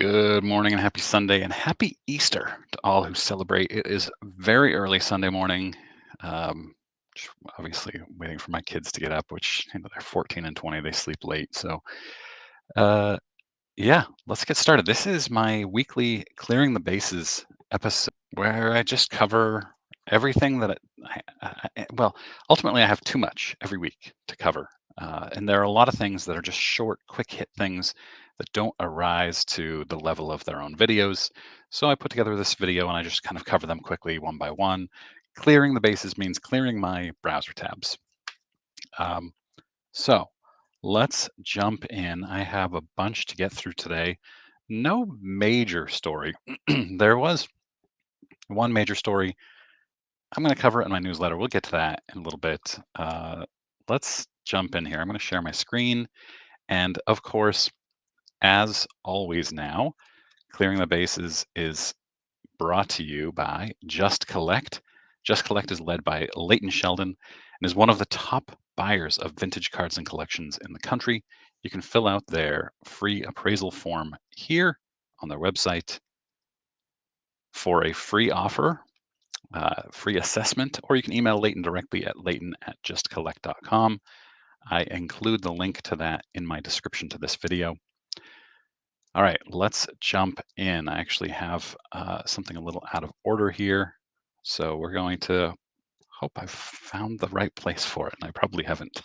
Good morning and happy Sunday and happy Easter to all who celebrate. It is very early Sunday morning. Um, just obviously waiting for my kids to get up, which they're 14 and 20. They sleep late. Uh, yeah, let's get started. This is my weekly Clearing the Bases episode where I just cover everything that well, ultimately I have too much every week to cover. And there are a lot of things that are just short, quick hit things that don't arise to the level of their own videos. So I put together this video and I just kind of cover them quickly one by one. Clearing the bases means clearing my browser tabs. Um, so let's jump in. I have a bunch to get through today. No major story. There was one major story. I'm going to cover it in my newsletter. We'll get to that in a little bit. Let's jump in here. I'm going to share my screen. And of course, as always now, Clearing the Bases is brought to you by Just Collect. Just Collect is led by Leighton Sheldon and is one of the top buyers of vintage cards and collections in the country. You can fill out their free appraisal form here on their website for a free offer, free assessment, or you can email Leighton directly at leighton@justcollect.com. I include the link to that in my description to this video. All right, let's jump in. I actually have something a little out of order here. So we're going to hope I've found the right place for it, and I probably haven't.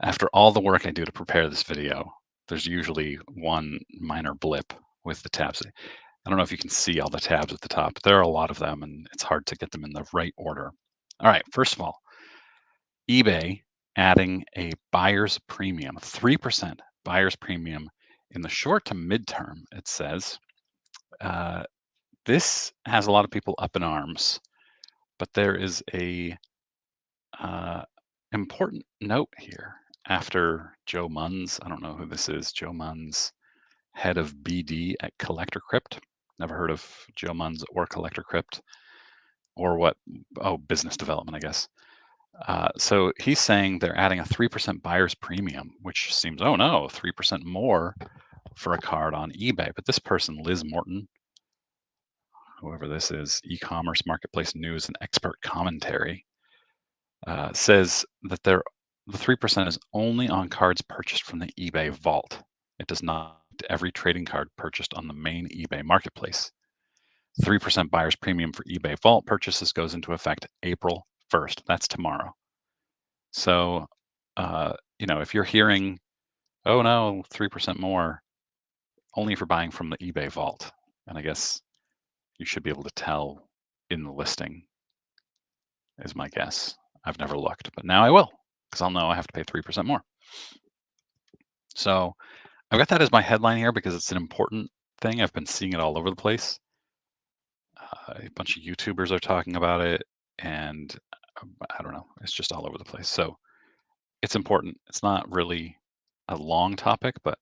After all the work I do to prepare this video, there's usually one minor blip with the tabs. I don't know if you can see all the tabs at the top, but there are a lot of them, and it's hard to get them in the right order. All right, first of all, eBay adding a buyer's premium, 3% buyer's premium in the short to midterm, it says. Uh, this has a lot of people up in arms, but there is a uh, important note here. After Joe Munns, I don't know who this is, Joe Munns, head of BD at Collector Crypt. Never heard of Joe Munns or Collector Crypt or what? Oh, business development, I guess. So he's saying they're adding a 3% buyer's premium, which seems, oh no, 3% more for a card on eBay. But this person, Liz Morton, whoever this is, e-commerce marketplace news and expert commentary, says that the 3% is only on cards purchased from the eBay vault. It does not every trading card purchased on the main eBay marketplace. 3% buyer's premium for eBay vault purchases goes into effect April 1st. That's tomorrow. So, if you're hearing, oh no, 3% more, only for buying from the eBay vault. And I guess you should be able to tell in the listing, is my guess. I've never looked, but now I will, because I'll know I have to pay 3% more. So I've got that as my headline here because it's an important thing. I've been seeing it all over the place. A bunch of YouTubers are talking about it, and I don't know, it's just all over the place. So it's important. It's not really a long topic, but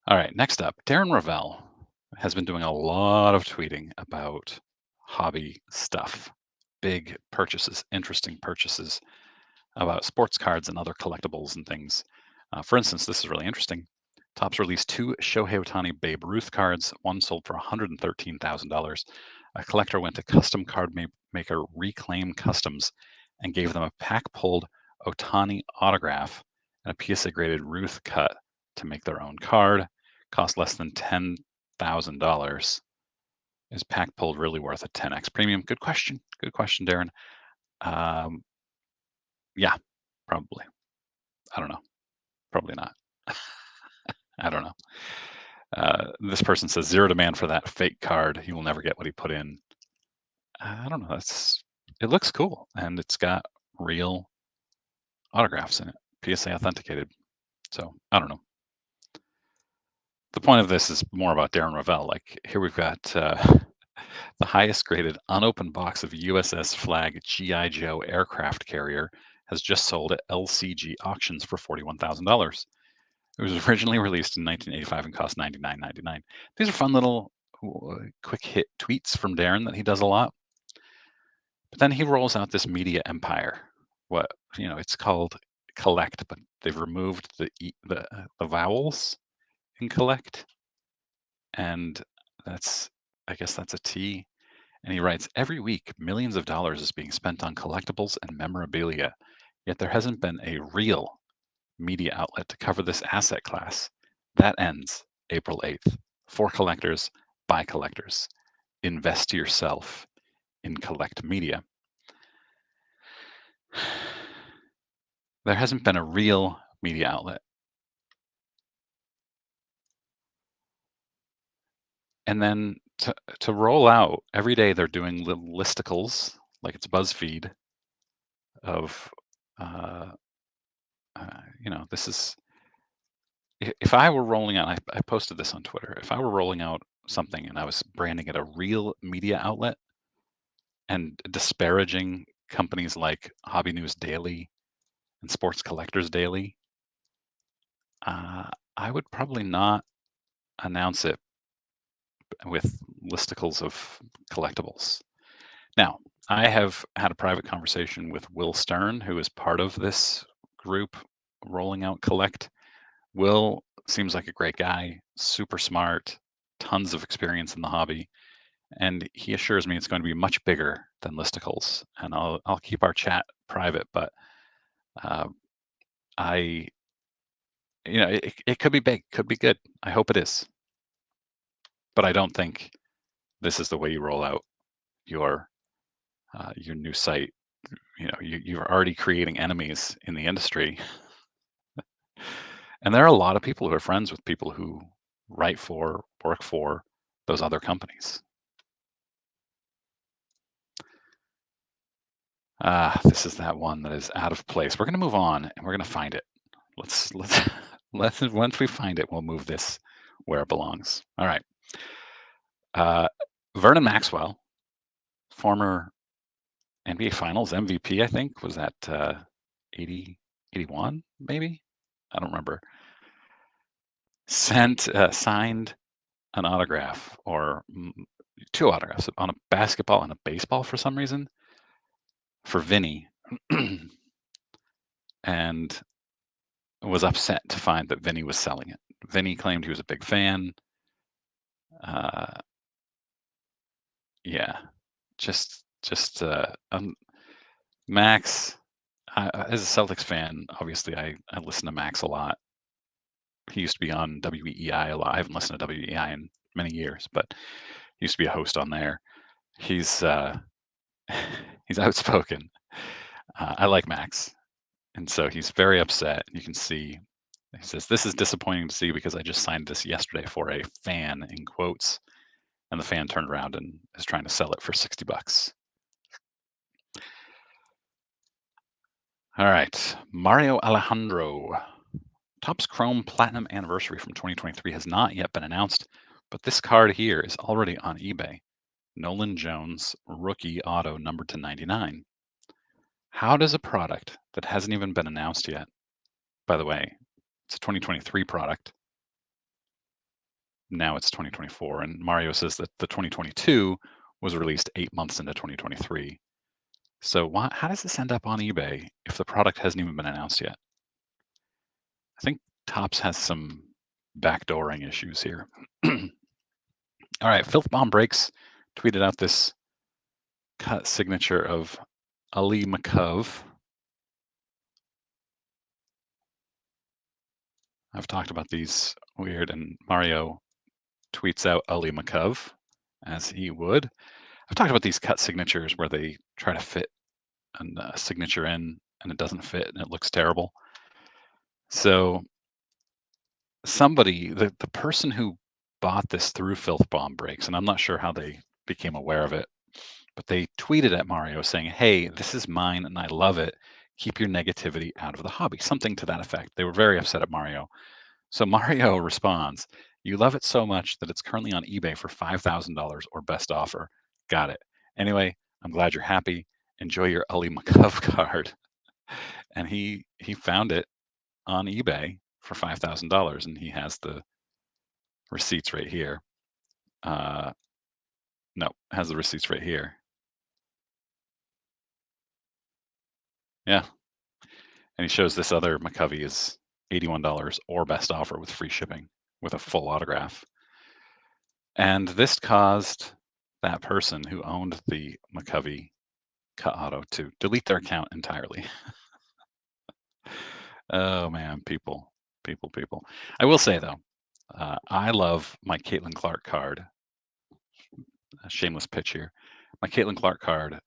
all right, next up, Darren Rovell has been doing a lot of tweeting about hobby stuff, big purchases, interesting purchases about sports cards and other collectibles and things. For instance, this is really interesting. Topps released two Shohei Ohtani Babe Ruth cards. One sold for $113,000. A collector went to custom card maker Reclaim Customs and gave them a pack pulled Ohtani autograph and a PSA graded Ruth cut to make their own card. Cost less than $10,000. Is pack pulled really worth a 10x premium? Good question. Good question, Darren. Um, yeah, probably. I don't know. Probably not. I don't know. This person says zero demand for that fake card. He will never get what he put in. I don't know. It looks cool, and it's got real autographs in it, PSA authenticated. So I don't know. The point of this is more about Darren Rovell. Like here we've got the highest graded unopened box of USS Flag GI Joe aircraft carrier has just sold at LCG auctions for $41,000. It was originally released in 1985 and cost $99.99. These are fun little quick hit tweets from Darren that he does a lot. But then he rolls out this media empire. It's called collect, but they've removed the vowels in collect, and I guess that's a T. And he writes, every week, millions of dollars is being spent on collectibles and memorabilia, yet there hasn't been a real media outlet to cover this asset class. That ends April 8th. For collectors, by collectors. Invest yourself in collect media. There hasn't been a real media outlet. And then to roll out, every day they're doing little listicles, like it's BuzzFeed, of, uh, this is, if I were rolling out, I posted this on Twitter, if I were rolling out something and I was branding it a real media outlet and disparaging companies like Hobby News Daily and Sports Collectors Daily, uh, I would probably not announce it with listicles of collectibles. Now, I have had a private conversation with Will Stern, who is part of this group rolling out Collect. Will seems like a great guy, super smart, tons of experience in the hobby, and he assures me it's going to be much bigger than listicles. And I'll keep our chat private, but uh, I it could be big, could be good. I hope it is, but I don't think this is the way you roll out your new site. You're already creating enemies in the industry, and there are a lot of people who are friends with people who work for those other companies. This is that one that is out of place. We're going to move on, and we're going to find it. Let's let's once we find it, we'll move this where it belongs. All right. Uh, Vernon Maxwell, former NBA Finals MVP, I think, was that 80, 81, maybe? I don't remember. Signed an autograph or two autographs on a basketball and a baseball for some reason for Vinny, and was upset to find that Vinny was selling it. Vinny claimed he was a big fan. Uh, yeah, just Max. As a Celtics fan, obviously I listen to Max a lot. He used to be on WEEI a lot. I haven't listened to WEEI in many years, but he used to be a host on there. He's he's outspoken. I like Max, and so he's very upset. You can see he says, "This is disappointing to see because I just signed this yesterday for a fan," in quotes, and the fan turned around and is trying to sell it for $60. All right, Mario Alejandro. Topps Chrome Platinum Anniversary from 2023 has not yet been announced, but this card here is already on eBay. Nolan Jones, rookie auto numbered to 99. How does a product that hasn't even been announced yet, by the way, it's a 2023 product, now it's 2024, and Mario says that the 2022 was released 8 months into 2023. So how does this end up on eBay if the product hasn't even been announced yet? I think Topps has some backdooring issues here. All right, Filth Bomb Breaks tweeted out this cut signature of Ali McCove. I've talked about these weird, and Mario tweets out Ali McCove as he would. I've talked about these cut signatures where they try to fit a signature in and it doesn't fit and it looks terrible. So the person who bought this through Filth Bomb Breaks, and I'm not sure how they became aware of it, but they tweeted at Mario saying, "Hey, this is mine and I love it. Keep your negativity out of the hobby." Something to that effect. They were very upset at Mario. So Mario responds, "You love it so much that it's currently on eBay for $5,000 or best offer. Got it. Anyway, I'm glad you're happy. Enjoy your Ali McCove card." And he found it on eBay for $5,000, and he has the receipts right here. No, has the receipts right here. Yeah, and he shows this other McCovey is $81 or best offer with free shipping. with a full autograph. And this caused that person who owned the McCovey cut auto to delete their account entirely. Oh man, people. I will say though, I love my Caitlin Clark card. A shameless pitch here. My Caitlin Clark card,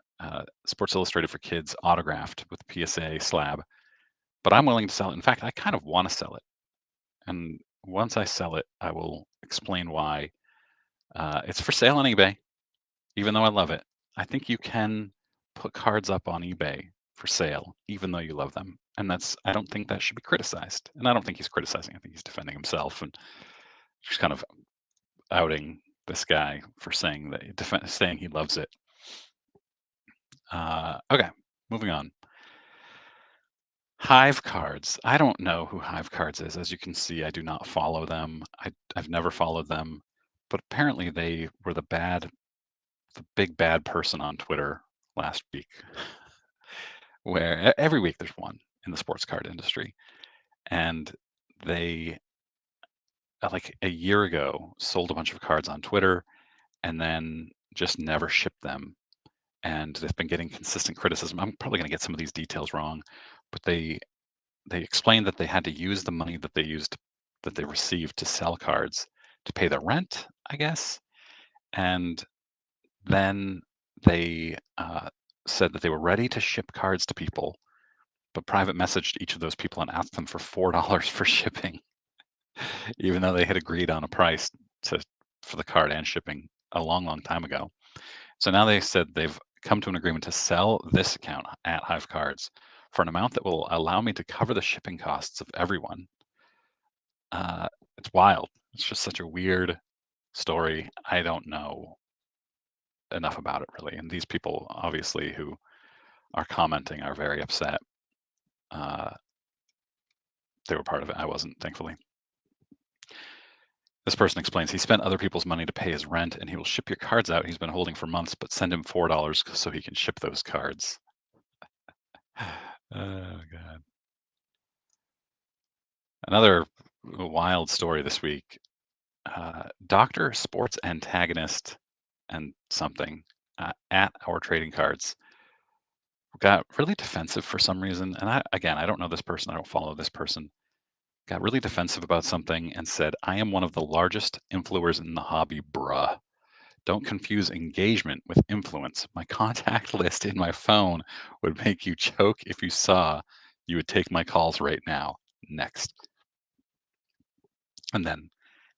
Sports Illustrated for Kids, autographed with PSA slab. But I'm willing to sell it. In fact, I kind of want to sell it. And once I sell it, I will explain why. It's for sale on eBay, even though I love it. I think you can put cards up on eBay for sale, even though you love them. And I don't think that should be criticized. And I don't think he's criticizing. I think he's defending himself and just kind of outing this guy for saying saying he loves it. Okay, moving on. Hive Cards. I don't know who Hive Cards is. As you can see, I do not follow them. I've never followed them, but apparently they were the big bad person on Twitter last week, where every week there's one in the sports card industry, and they like a year ago sold a bunch of cards on Twitter and then just never shipped them. And they've been getting consistent criticism. I'm probably going to get some of these details wrong, but they explained that they had to use the money that they received to sell cards to pay their rent, I guess. And then they said that they were ready to ship cards to people, but private messaged each of those people and asked them for $4 for shipping, even though they had agreed on a price to for the card and shipping a long time ago. So now they said they've come to an agreement to sell this account at Hive Cards for an amount that will allow me to cover the shipping costs of everyone. Uh, it's wild. It's just such a weird story. I don't know enough about it really. And these people, obviously, who are commenting are very upset. They were part of it. I wasn't, thankfully. This person explains he spent other people's money to pay his rent and he will ship your cards out he's been holding for months, but send him $4 so he can ship those cards. Oh, God. Another wild story this week. Dr. Sports Antagonist and something at Our Trading Cards got really defensive for some reason. And I don't know this person. I don't follow this person. Got really defensive about something and said, I am one of the largest influencers in the hobby, bruh. Don't confuse engagement with influence. My contact list in my phone would make you choke if you saw. You would take my calls right now. Next. And then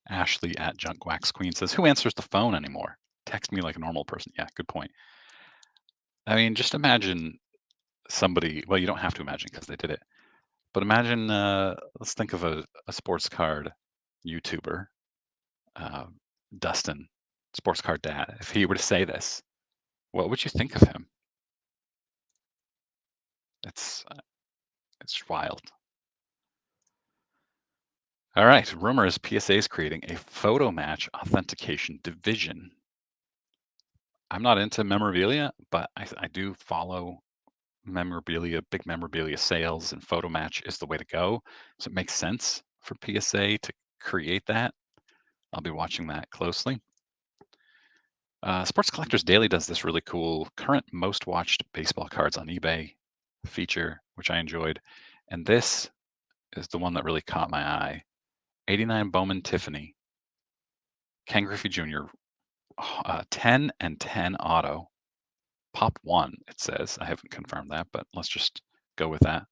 Ashley at Junk Wax Queen says, who answers the phone anymore? Text me like a normal person. Yeah, good point. I mean, just imagine somebody, well, you don't have to imagine because they did it, but imagine, let's think of a sports card YouTuber, uh, Dustin, sports card dad. If he were to say this, what would you think of him? It's it's wild. All right, rumor is PSA is creating a photo match authentication division. I'm not into memorabilia, but I do follow memorabilia, big memorabilia sales, and photo match is the way to go. So it makes sense for PSA to create that. I'll be watching that closely. Sports Collectors Daily does this really cool current most watched baseball cards on eBay feature, which I enjoyed. And this is the one that really caught my eye. 89 Bowman Tiffany, Ken Griffey Jr., 10 and 10 auto. Pop 1, it says. I haven't confirmed that, but let's just go with that.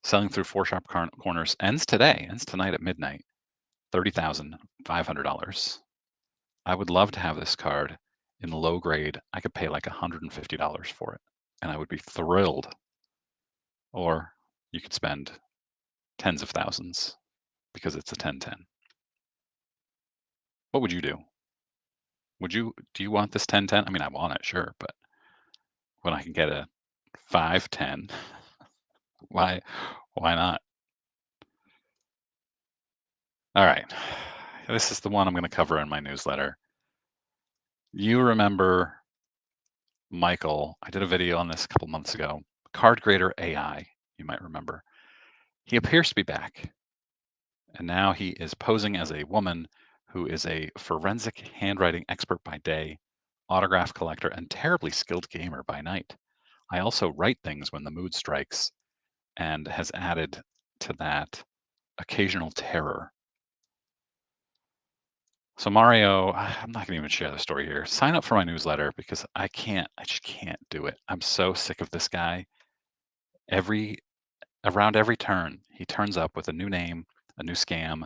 Selling through four shop corners. Ends tonight at midnight. $30,500. I would love to have this card in the low grade. I could pay like $150 for it, and I would be thrilled. Or you could spend tens of thousands because it's a 10-10. What would you do? Do you want this 10-10? I mean, I want it, sure, but when I can get a 5-10, why not? All right. This is the one I'm going to cover in my newsletter. You remember Michael, I did a video on this a couple months ago. Card Grader AI, you might remember. He appears to be back. And now he is posing as a woman who is a forensic handwriting expert by day, autograph collector, and terribly skilled gamer by night. I also write things when the mood strikes, and has added to that occasional terror. So Mario, I'm not gonna even share the story here. Sign up for my newsletter because I just can't do it. I'm so sick of this guy. Every Around every turn, he turns up with a new name, a new scam,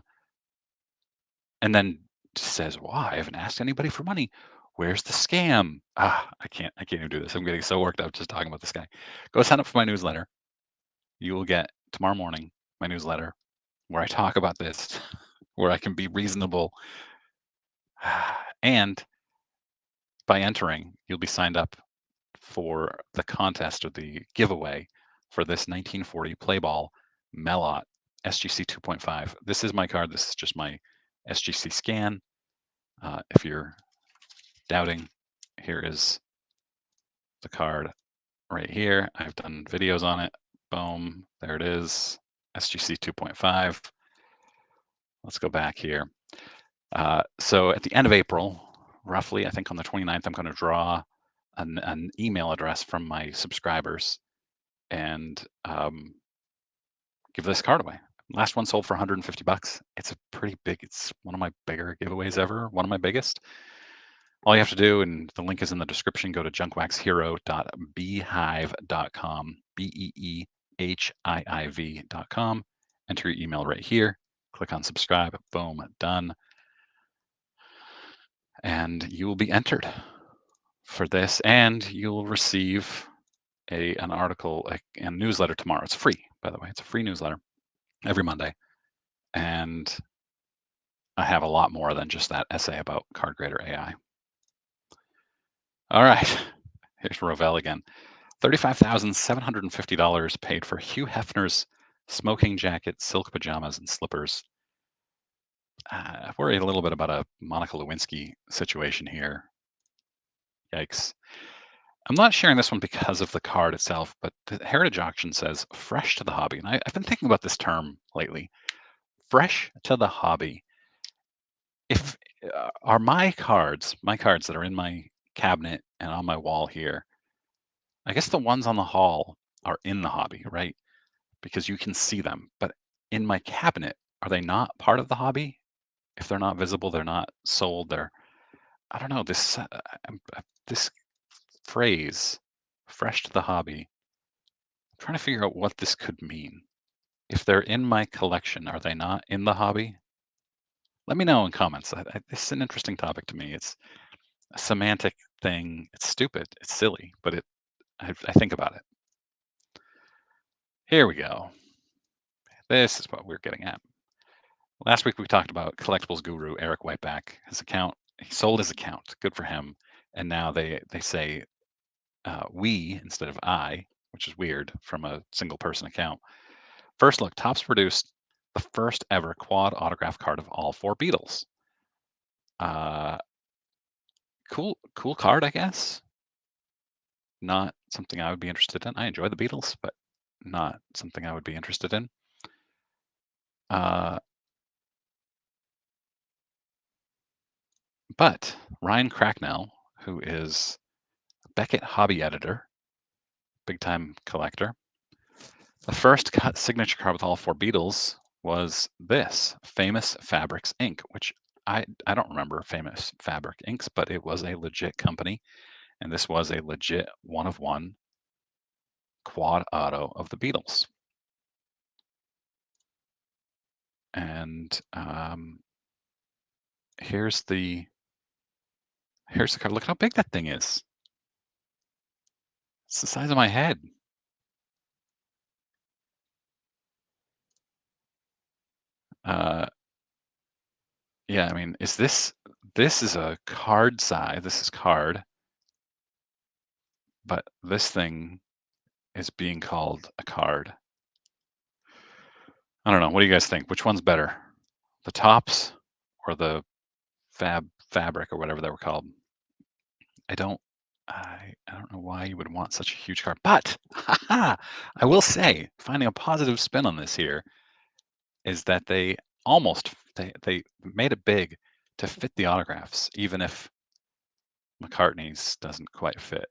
and then says, "Well, I haven't asked anybody for money. Where's the scam?" I can't even do this. I'm getting so worked up just talking about this guy. Go sign up for my newsletter. You will get tomorrow morning my newsletter where I talk about this, where I can be reasonable. And by entering, you'll be signed up for the contest or the giveaway for this 1940 Playball Melot SGC 2.5. This is my card. This is just my SGC scan. If you're doubting, here is the card right here. I've done videos on it. Boom, there it is. SGC 2.5. Let's go back here. So at the end of April, roughly, I think on the 29th, I'm going to draw an email address from my subscribers and give this card away. Last one sold for 150 bucks. It's a pretty big, it's one of my bigger giveaways ever, one of my biggest. All you have to do, and the link is in the description, go to junkwaxhero.beehiiv.com, beehiiv.com, enter your email right here, click on subscribe, boom, done, and you will be entered for this, and you'll receive an article, a newsletter tomorrow. It's free, by the way. It's a free newsletter every Monday, and I have a lot more than just that essay about card grader AI. All right, here's Rovell again. $35,750 paid for Hugh Hefner's smoking jacket, silk pajamas, and slippers. I worry a little bit about a Monica Lewinsky situation here. Yikes. I'm not sharing this one because of the card itself, but the Heritage Auction says fresh to the hobby. And I've been thinking about this term lately. Fresh to the hobby. If are my cards that are in my cabinet and on my wall here, I guess the ones on the hall are in the hobby, right? Because you can see them. But in my cabinet, are they not part of the hobby? If they're not visible, they're not sold. I don't know, this phrase, fresh to the hobby. I'm trying to figure out what this could mean. If they're in my collection, are they not in the hobby? Let me know in comments. This is an interesting topic to me. It's a semantic thing. It's stupid. It's silly, but I think about it. Here we go. This is what we're getting at. Last week we talked about collectibles guru Eric Whiteback. His account, he sold his account. Good for him. And now they say we instead of I, which is weird from a single person account. First look, Topps produced the first ever quad autograph card of all four Beatles. Uh, cool card, I guess. Not something I would be interested in. I enjoy the Beatles, but not something I would be interested in. But Ryan Cracknell, who is Beckett hobby editor, big time collector, the first signature card with all four Beatles was this Famous Fabrics Inc., which I don't remember Famous Fabric Inks, but it was a legit company, and this was a legit one of one quad auto of the Beatles. And here's the card. Look how big that thing is. It's the size of my head. Yeah, I mean, this is a card size. This is card, but this thing is being called a card. I don't know. What do you guys think? Which one's better? The Tops or the fabric or whatever they were called? I don't know why you would want such a huge card, but I will say, finding a positive spin on this here is that they almost they made it big to fit the autographs, even if McCartney's doesn't quite fit.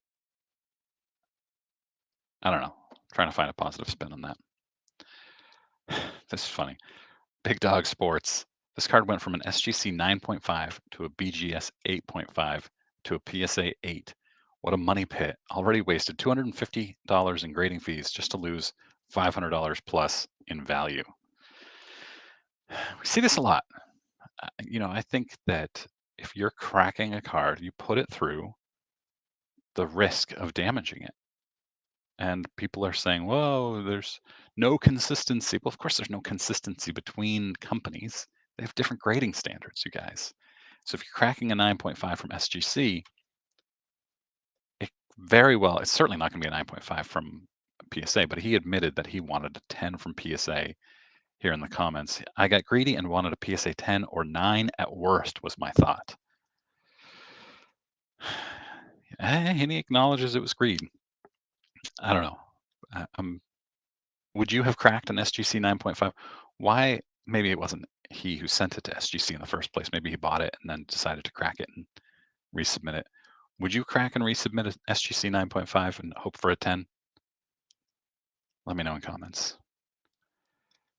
I don't know. Trying to find a positive spin on that. This is funny. Big Dog Sports. This card went from an SGC 9.5 to a BGS 8.5 to a PSA 8. What a money pit. Already wasted $250 in grading fees just to lose $500 plus in value. We see this a lot. I think that if you're cracking a card, you put it through the risk of damaging it. And people are saying, whoa, there's no consistency. Well, of course, there's no consistency between companies. They have different grading standards, you guys. So if you're cracking a 9.5 from SGC, it's certainly not going to be a 9.5 from PSA, but he admitted that he wanted a 10 from PSA here in the comments. I got greedy and wanted a PSA 10 or 9 at worst, was my thought. And he acknowledges it was greed. I don't know. Would you have cracked an SGC 9.5? Why? Maybe it wasn't he who sent it to SGC in the first place. Maybe he bought it and then decided to crack it and resubmit it. Would you crack and resubmit an SGC 9.5 and hope for a 10? Let me know in comments.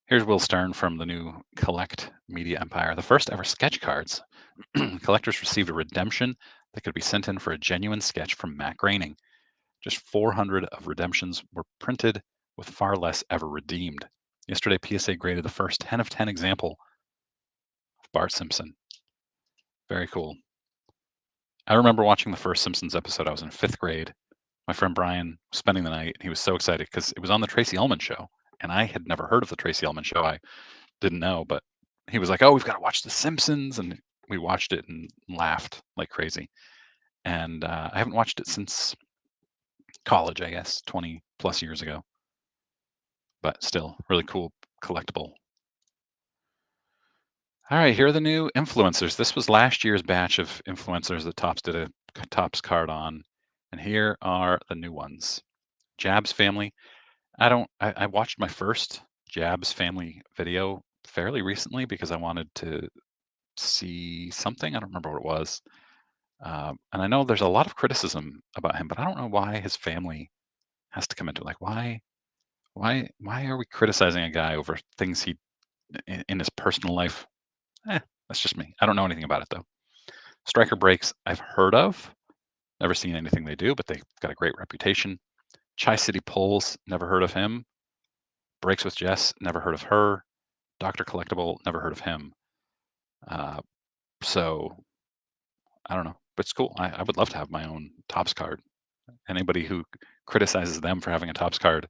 Here's Will Stern from the new Collect Media Empire. The first ever sketch cards. Collectors received a redemption that could be sent in for a genuine sketch from Matt Groening. Just 400 of redemptions were printed, with far less ever redeemed. Yesterday, PSA graded the first 10 of 10 example of Bart Simpson. Very cool. I remember watching the first Simpsons episode. I was in 5th grade. My friend Brian was spending the night. He was so excited because it was on the Tracy Ullman show, and I had never heard of the Tracy Ullman show. I didn't know, but he was like, "Oh, we've got to watch The Simpsons," and we watched it and laughed like crazy. And I haven't watched it since college, I guess, 20 plus years ago. But still, really cool collectible. All right, here are the new influencers. This was last year's batch of influencers that Topps did a Topps card on, and here are the new ones. Jabs family. I watched my first Jabs family video fairly recently because I wanted to see something. I don't remember what it was. And I know there's a lot of criticism about him, but I don't know why his family has to come into it. Like, why are we criticizing a guy over things he in his personal life? That's just me. I don't know anything about it though. Striker Breaks, I've heard of, never seen anything they do, but they've got a great reputation. Chi City Pulls, never heard of him. Breaks with Jess, never heard of her. Dr. Collectible, never heard of him. So I don't know, but it's cool. I would love to have my own Topps card. Anybody who criticizes them for having a Topps card,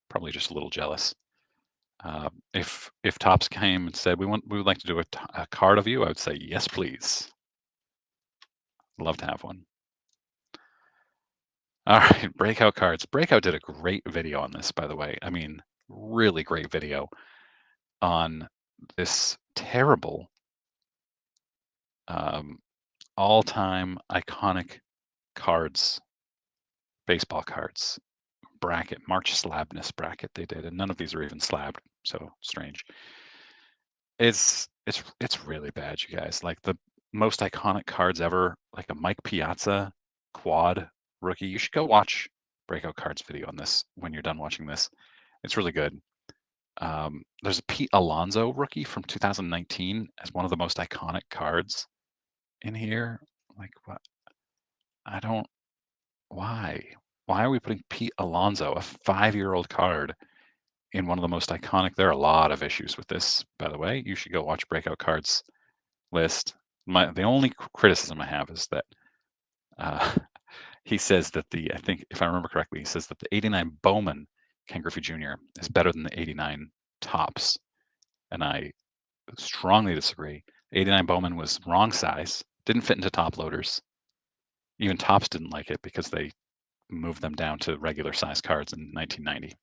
probably just a little jealous. If Topps came and said we would like to do a card of you, I would say yes, please. Love to have one. All right, breakout cards. Breakout did a great video on this, by the way. I mean, really great video on this terrible all-time iconic cards, baseball cards bracket, March slabness bracket they did, and none of these are even slabbed, so strange. It's really bad, you guys. Like the most iconic cards ever, like a Mike Piazza quad rookie. You should go watch Breakout Cards video on this when you're done watching this. It's really good. There's a Pete Alonso rookie from 2019 as one of the most iconic cards in here. Like what? I don't. Why? Why are we putting Pete Alonso, a 5-year-old card, in one of the most iconic? There are a lot of issues with this, by the way. You should go watch Breakout Cards list. The only criticism I have is that he says that I think if I remember correctly, he says that the 89 Bowman Ken Griffey Jr. is better than the 89 Topps, and I strongly disagree. 89 Bowman was wrong size, didn't fit into top loaders. Even Topps didn't like it because they moved them down to regular size cards in 1990.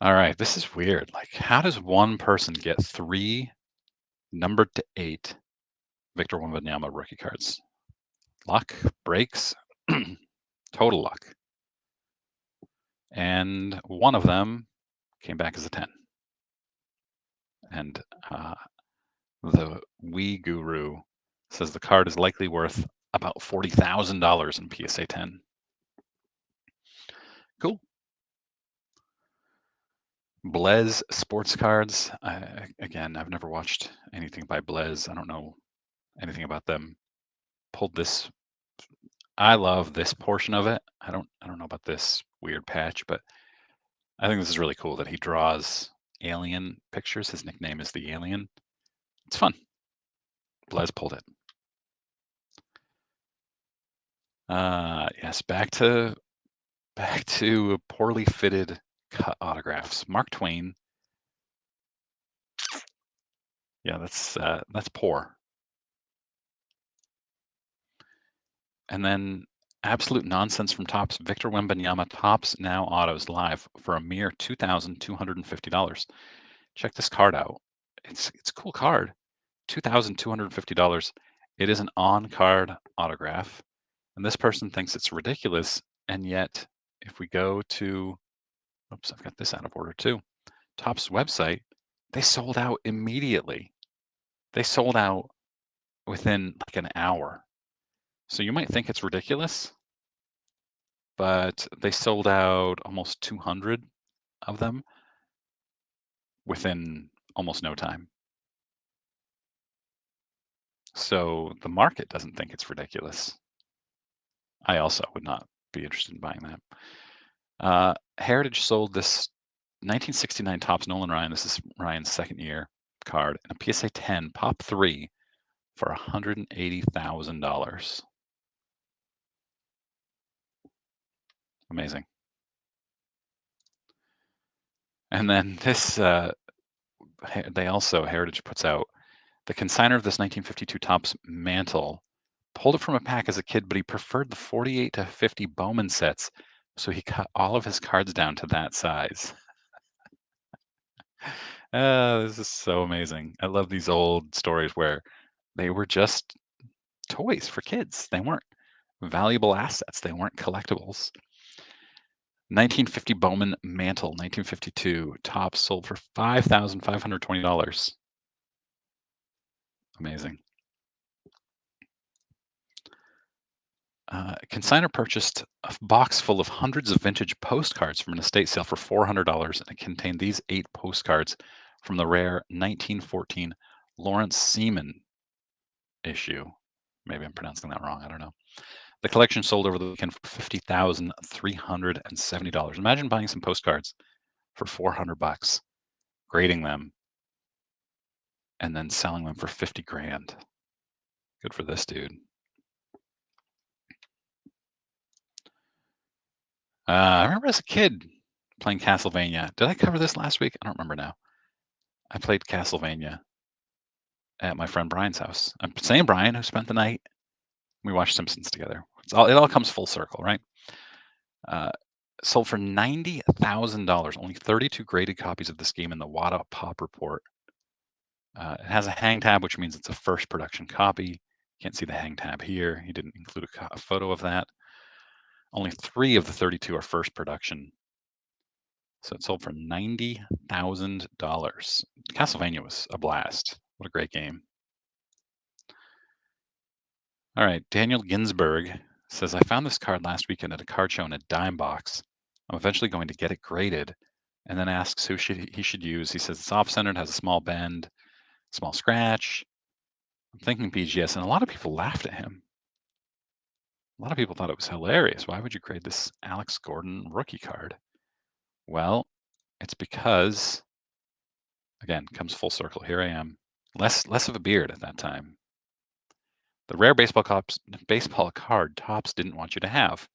All right, this is weird. Like, how does one person get 3 numbered to 8 Victor Wembanyama rookie cards? Luck, breaks, total luck. And one of them came back as a 10. And the Wii Guru says the card is likely worth about $40,000 in PSA 10. Cool. Blez sports cards. Again, I've never watched anything by Blez. I don't know anything about them. Pulled this. I love this portion of it. I don't know about this weird patch, but I think this is really cool that he draws alien pictures. His nickname is the Alien. It's fun. Blez pulled it. Yes, back to poorly fitted cut autographs. Mark Twain. Yeah, that's poor. And then absolute nonsense from Topps. Victor Wembanyama Topps Now Autos live for a mere $2,250. Check this card out. It's a cool card. $2,250. It is an on-card autograph, and this person thinks it's ridiculous. And yet, if we go to, oops, I've got this out of order too. Topps website, they sold out immediately. They sold out within like an hour. So you might think it's ridiculous, but they sold out almost 200 of them within almost no time. So the market doesn't think it's ridiculous. I also would not be interested in buying that. Heritage sold this 1969 Topps Nolan Ryan. This is Ryan's second year card, and a PSA 10 Pop 3 for $180,000. Amazing. And then this, they also, Heritage puts out the consigner of this 1952 Topps mantle pulled it from a pack as a kid, but he preferred the 48 to 50 Bowman sets, so he cut all of his cards down to that size. This is so amazing. I love these old stories where they were just toys for kids. They weren't valuable assets. They weren't collectibles. 1950 Bowman mantle, 1952 Topps sold for $5,520. Amazing. Consigner purchased a box full of hundreds of vintage postcards from an estate sale for $400, and it contained these 8 postcards from the rare 1914 Lawrence Seaman issue. Maybe I'm pronouncing that wrong. I don't know. The collection sold over the weekend for $50,370. Imagine buying some postcards for $400, grading them, and then selling them for 50 grand. Good for this dude. I remember as a kid playing Castlevania. Did I cover this last week? I don't remember now. I played Castlevania at my friend Brian's house. I'm saying Brian, who spent the night. We watched Simpsons together. It all comes full circle, right? Sold for $90,000. Only 32 graded copies of this game in the Wada Pop Report. It has a hang tab, which means it's a first production copy. Can't see the hang tab here. He didn't include a photo of that. Only 3 of the 32 are first production. So it sold for $90,000. Castlevania was a blast. What a great game. All right, Daniel Ginsberg says, I found this card last weekend at a card show in a dime box. I'm eventually going to get it graded, and then asks who he should use. He says it's off-centered, has a small bend, small scratch. I'm thinking BGS, and a lot of people laughed at him. A lot of people thought it was hilarious. Why would you grade this Alex Gordon rookie card? Well, it's because, again, comes full circle. Here I am, less of a beard at that time. The rare baseball card Topps didn't want you to have.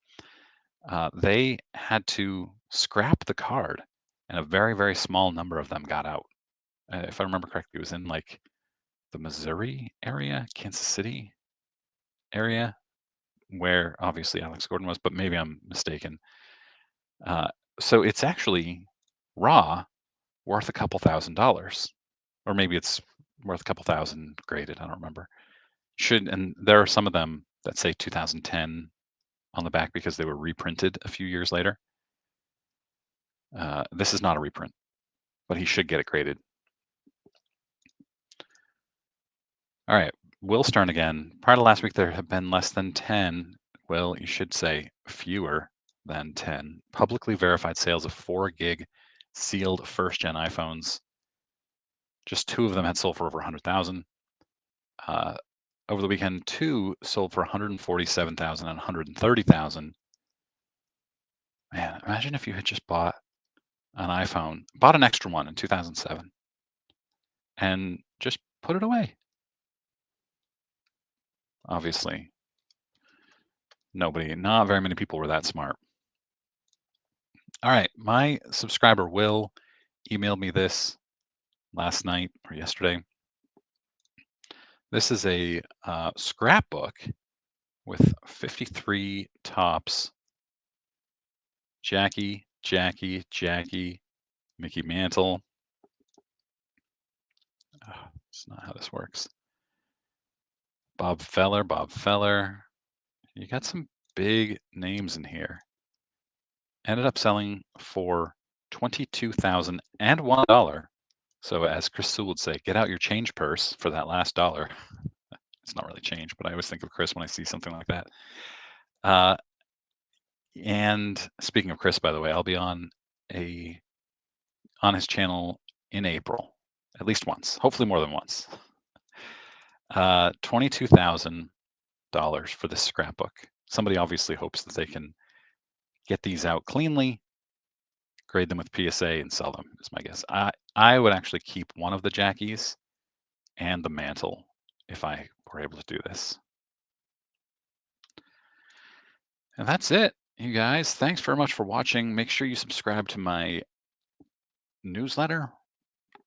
They had to scrap the card, and a very, very small number of them got out. If I remember correctly, it was in like the Missouri area, Kansas City area, where obviously Alex Gordon was, but maybe I'm mistaken. So it's actually raw worth a couple $1,000s, or maybe it's worth a couple thousand graded. I don't remember. And there are some of them that say 2010 on the back because they were reprinted a few years later. This is not a reprint. but he should get it graded. All right, Will Stern again. Prior to last week, there have been less than 10. Will, you should say fewer than 10 publicly verified sales of 4 gig sealed first gen iPhones. Just 2 of them had sold for over 100,000. Over the weekend, 2 sold for 147,000 and 130,000. Man, imagine if you had just bought an iPhone, bought an extra one in 2007, and just put it away. Obviously, not very many people were that smart. All right, my subscriber Will emailed me this last night or yesterday. This is a scrapbook with 53 tops. Jackie, Mickey Mantle. Oh, that's not how this works. Bob Feller. You got some big names in here. Ended up selling for $22,001. So as Chris would say, get out your change purse for that last dollar. It's not really change, but I always think of Chris when I see something like that. And speaking of Chris, by the way, I'll be on his channel in April, at least once, hopefully more than once. $22,000 for this scrapbook. Somebody obviously hopes that they can get these out cleanly, grade them with PSA, and sell them, is my guess. I would actually keep one of the Jackies and the mantle if I were able to do this. And that's it, you guys. Thanks very much for watching. Make sure you subscribe to my newsletter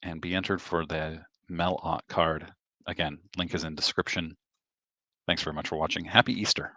and be entered for the Mel Ott card. Again, link is in description. Thanks very much for watching. Happy Easter.